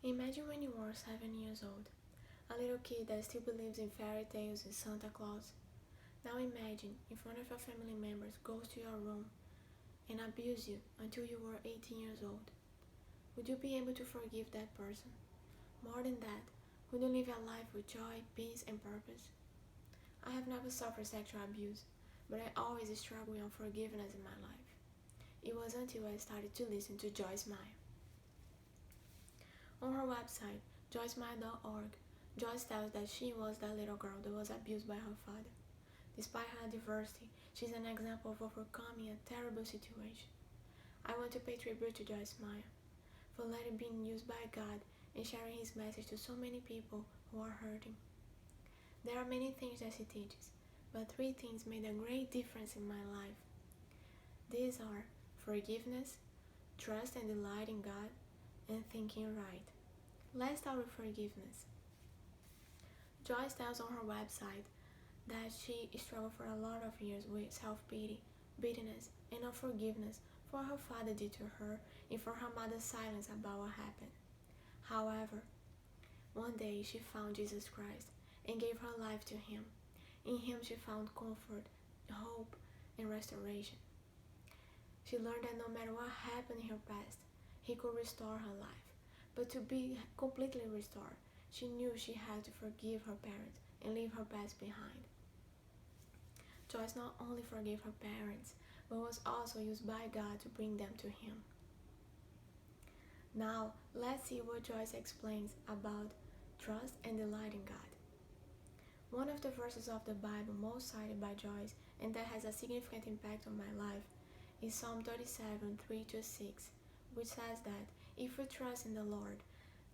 Imagine when you are 7 years old, a little kid that still believes in fairy tales and Santa Claus. Now imagine in front of your family members goes to your room and abuse you until you were 18 years old. Would you be able to forgive that person? More than that, would you live your life with joy, peace, and purpose? I have never suffered sexual abuse, but I always struggled with unforgiveness in my life. It was until I started to listen to Joyce Meyer. On her website, joycemeyer.org, Joyce tells that she was that little girl that was abused by her father. Despite her adversity, she's an example of overcoming a terrible situation. I want to pay tribute to Joyce Meyer for letting being used by God and sharing his message to so many people who are hurting. There are many things that she teaches, but three things made a great difference in my life. These are forgiveness, trust and delight in God, and thinking right. Let's start with forgiveness. Joyce tells on her website that she struggled for a lot of years with self-pity, bitterness, and unforgiveness for what her father did to her and for her mother's silence about what happened. However, one day she found Jesus Christ and gave her life to him. In him she found comfort, hope, and restoration. She learned that no matter what happened in her past, he could restore her life. But to be completely restored, she knew she had to forgive her parents and leave her past behind. Joyce not only forgave her parents, but was also used by God to bring them to him. Now, let's see what Joyce explains about trust and delight in God. One of the verses of the Bible most cited by Joyce and that has a significant impact on my life is Psalm 37, 3-6, which says that if we trust in the Lord,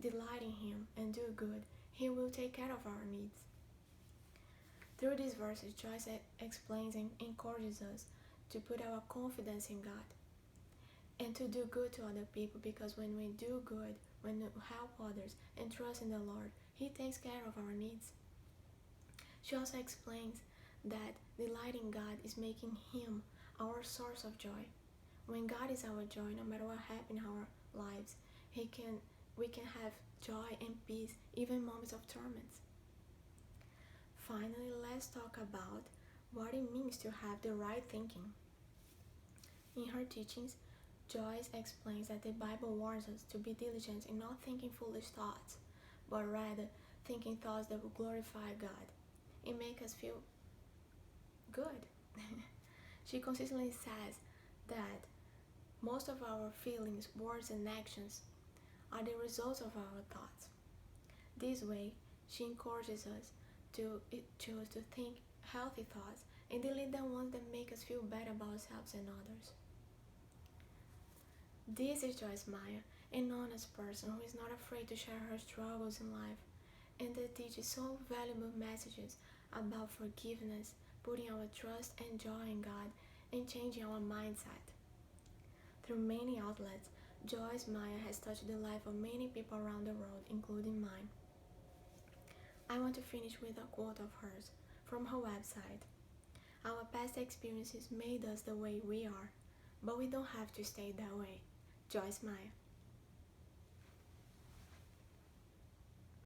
delight in him, and do good, he will take care of our needs. Through these verses, Joyce explains and encourages us to put our confidence in God and to do good to other people, because when we do good, when we help others and trust in the Lord, he takes care of our needs. She also explains that delighting God is making him our source of joy. When God is our joy, no matter what happens in our lives, we can have joy and peace even in moments of torments. Finally, let's talk about what it means to have the right thinking. In her teachings, Joyce explains that the Bible warns us to be diligent in not thinking foolish thoughts, but rather thinking thoughts that will glorify God and make us feel good. She consistently says that most of our feelings, words, and actions are the results of our thoughts. This way, she encourages us to choose to think healthy thoughts and delete the ones that make us feel bad about ourselves and others. This is Joyce Meyer, an honest person who is not afraid to share her struggles in life and that teaches so valuable messages about forgiveness, putting our trust and joy in God, and changing our mindset. Through many outlets, Joyce Meyer has touched the life of many people around the world, including mine. I want to finish with a quote of hers from her website. Our past experiences made us the way we are, but we don't have to stay that way. Joyce Meyer.